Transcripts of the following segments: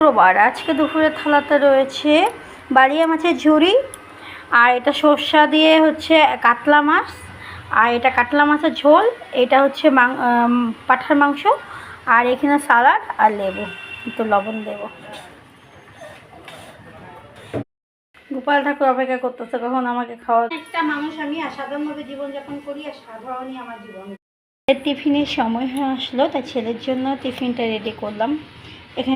শুক্রবার আজকে দুপুরের থালাতে রয়েছে বালিয়া মাছের ঝুড়ি, আর এটা সর্ষা দিয়ে হচ্ছে কাতলা মাছ, আর এটা কাতলা মাছের ঝোল, এটা হচ্ছে পাঁঠার মাংস, আর এখানে সালাড আর লেবু, একটু লবণ দেব। গোপাল ঠাকুর অপেক্ষা করতেছে কখন আমাকে খাওয়া। একটা মানুষ আমি সাধারণভাবে জীবনযাপন করি, আর সাধারণই আমার জীবন। টিফিনের সময় হয়ে আসলো, তাই ছেলের জন্য টিফিনটা রেডি করলাম। এখানে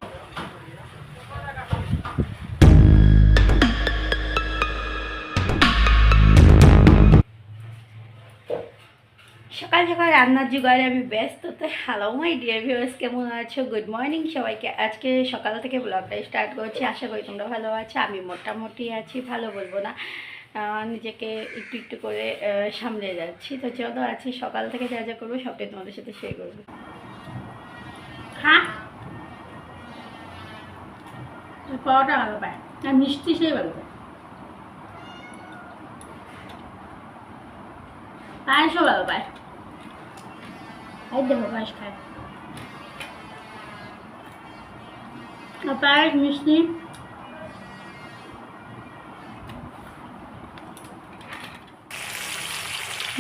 সকাল সকাল রান্নার জোগাড়ে আমি ব্যস্ত। তো হ্যালো মাই ডিয়ার ভিউয়ার্স, কেমন আছো? গুড মর্নিং সবাইকে। আজকে সকাল থেকে ব্লগটা স্টার্ট করছি, আশা করি তোমরা ভালো আছো। আমি মোটামুটি আছি, ভালো বলবো না, নিজেকে একটু একটু করে সামলে যাচ্ছি। তো চলো আছি সকাল থেকে যা যা করবো সবটাই তোমাদের সাথে শেয়ার করবো। হ্যাঁ, পাওয়াটা ভালো পায় আর মিষ্টি সেই ভালো পায়, পায়েসও ভালো পায়। এই দেখো পায়েস খায়, পায়েস মিষ্টি।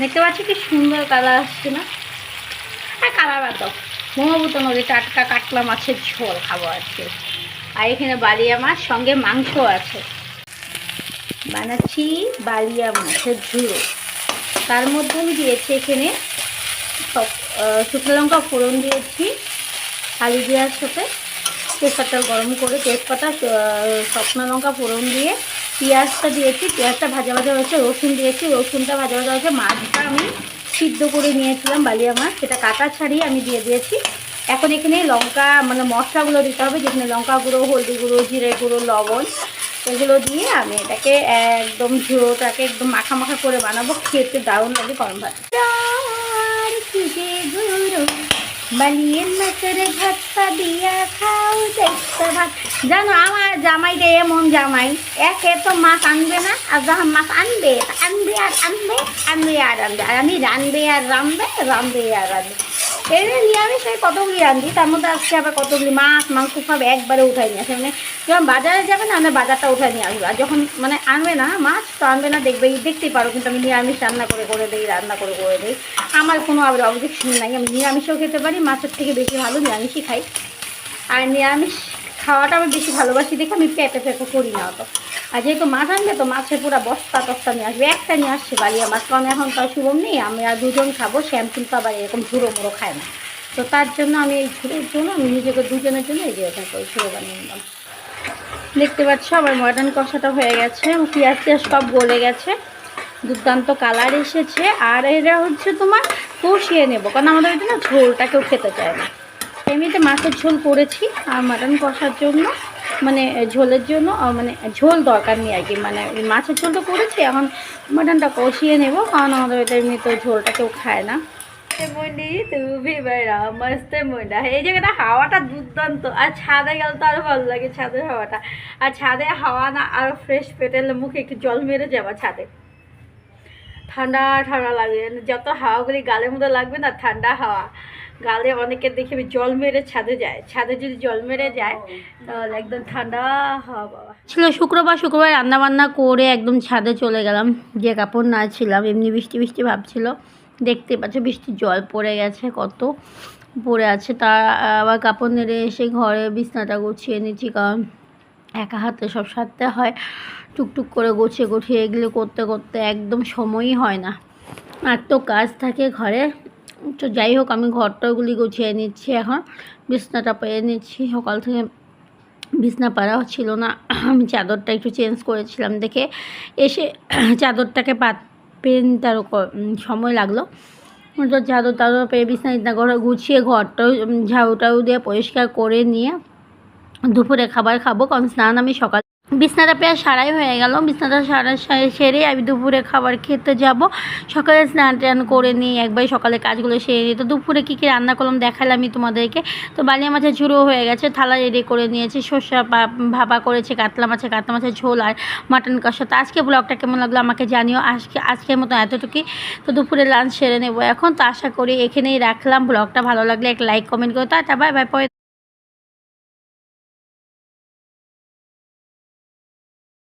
দেখতে পাচ্ছি কি সুন্দর কালার আসছে না? হ্যাঁ, কালার বাদ দাও। ব্রহ্মপুত্র নদী টাটকা কাতলা মাছের ঝোল খাবো আজকে। আর এখানে বালিয়া মাছ, সঙ্গে মাংস আছে। বানাচ্ছি বালিয়া মাছের ঝোল। তার মধ্যে আমি দিয়েছি এখানে সব শুকনো লঙ্কা ফোড়ন দিয়েছি আলু দেওয়ার সাথে। তেজপাতা গরম করে তেজপাতা শুকনো লঙ্কা ফোড়ন দিয়ে পেঁয়াজটা দিয়েছি, পেঁয়াজটা ভাজা ভাজা হয়েছে, রসুন দিয়েছি, রসুনটা ভাজা ভাজা হয়েছে। মাছটা আমি সিদ্ধ করে নিয়েছিলাম বালিয়া মাছ, সেটা কাটা ছাড়িয়ে আমি দিয়ে দিয়েছি। এখন এখানে লঙ্কা মানে মশলাগুলো দিতে হবে, যেখানে লঙ্কা গুঁড়ো, হলদি গুঁড়ো, জিরে গুঁড়ো, লবণ, এগুলো দিয়ে আমি এটাকে একদম ঝোলটাকে একদম মাখা মাখা করে বানাবো। খেতে দারুণ লাগে গরম ভাত। বালিয়ে মাছের ভাতটা দিয়া খাও দেখতে ভাত। জানো আমার জামাইটা এমন জামাই, একে তো মাছ আনবে না, আর যখন মাছ আনবে আনবে আর আনবে, আনবে আর আনবে, আর আমি রানবে আর রানবে, রানবে আর রানবে। এই নিরামিষ কতগুলি রান্ধি, তার মধ্যে আজকে আবার কতগুলি মাছ মাংস সব একবারে উঠাই নিয়ে আসে। মানে যখন বাজারে যাবে না, আমরা বাজারটা উঠাই নিয়ে আসবো। আর যখন মানে আনবে না মাছ, তো আনবে না, দেখতেই পারো, কিন্তু আমি নিরামিষ রান্না করে দিই, রান্না করে দিই। আমার কোনো আবার অবজেকশন নাই, আমি নিরামিষও খেতে পারি, মাছের থেকে বেশি ভালো নিরামিষই খাই। আর নিরামিষ খাওয়াটা আমি বেশি ভালোবাসি দেখে আমি পেঁপে করি না অত। আর যেহেতু মাছ আনবে, তো মাছের পুরো বস্তা টস্তা নিয়ে আসবে। একটা নিয়ে আসছে বালিয়া মাছ, কারণ এখন তো শুভম নেই, আমি আর দুজন খাবো। শ্যাম কিন্তু আবার এরকম ঝুড়ো মুড়ো খায় না, তো তার জন্য আমি এই ঝুড়োর জন্য আমি নিজেকে দুজনের জন্য এই যে ঝুড়ো বানিয়ে নিলাম। দেখতে পাচ্ছ আমার মটন কষাটা হয়ে গেছে, পেঁয়াজ টিয়াজ সব গলে গেছে, দুর্দান্ত কালার এসেছে। আর এরা হচ্ছে তোমার কষিয়ে নেবো, কারণ আমাদের এটা না ঝোলটা কেউ খেতে চায় না। এমনিতে মাছের ঝোল করেছি, আর মাটন কষার জন্য মানে ঝোলের জন্য মানে ঝোল দরকার নেই আর কি, মানে মাছের ঝোলটা করেছি, এখন মাটনটা কষিয়ে নেব, কারণ আমাদের এটা এমনিতে ঝোলটা কেউ খায় না। তুমি মস্ত মন্ডা, এই জায়গাটা হাওয়াটা দুর্দান্ত, আর ছাদে গেলে তো আরো ভালো লাগে ছাদের হাওয়াটা। আর ছাদে হাওয়া না আরো ফ্রেশ, পেটের মুখে একটু জল মেরে যাবা ছাদে, ঠান্ডা ঠান্ডা লাগবে। যত হাওয়াগুলি গালের মধ্যে লাগবে না, ঠান্ডা হাওয়া গালে, অনেকে দেখে জল মেরে ছাদে যায়, ছাদে যদি জল মেরে যায় তাহলে একদম ঠান্ডা হাওয়া বাবা ছিল। শুক্রবার রান্না বান্না করে একদম ছাদে চলে গেলাম, যে কাপড় না ছিলাম, এমনি বৃষ্টি বৃষ্টি ভাবছিল। দেখতে পাচ্ছ বৃষ্টির জল পড়ে গেছে, কত পড়ে আছে। তা আবার কাপড় নেড়ে এসে ঘরে বিছনাটা গুছিয়ে নিচ্ছি, কারণ একা হাতে সব সারতে হয়, টুকটুক করে গুছিয়ে এগুলো করতে করতে একদম সময়ই হয় না, আর তো কাজ থাকে ঘরে। তো যাই হোক, আমি ঘরটাগুলি গুছিয়ে নিচ্ছি, এখন বিছনাটা পেয়ে নিচ্ছি। সকাল থেকে বিছনা পাড়া ছিল না, আমি চাদরটা একটু চেঞ্জ করেছিলাম দেখে এসে চাদরটাকে পেয়ে নিতে আরও সময় লাগলো। তো চাদর পেয়ে বিছনা ঘরে গুছিয়ে ঘরটাও ঝাড়ু দিয়ে পরিষ্কার করে নিয়ে দুপুরে খাবার খাবো, কারণ স্নান আমি সকাল বিছনাটা প্রায় সারাই হয়ে গেল। বিছনাটা সেরে আমি দুপুরে খাবার খেতে যাব। সকালে স্নান টান করে নিই, একবারে সকালে কাজগুলো সেরে নিই। তো দুপুরে কী কী রান্না করলাম দেখালাম আমি তোমাদেরকে। তো বালিয়া মাছের ঝুড়ো হয়ে গেছে, থালা রেডি করে নিয়েছি, সর্ষা ভাপা করেছে, কাতলা মাছের ঝোল আর মাটন কষা। তো আজকে ব্লগটা কেমন লাগলো আমাকে জানিও। আজকের মতো এতটুকুই। তো দুপুরে লাঞ্চ সেরে নেবো এখন। তো আশা করি এখানেই রাখলাম। ব্লগটা ভালো লাগলে এক লাইক কমেন্ট করো। তা বাই বাই।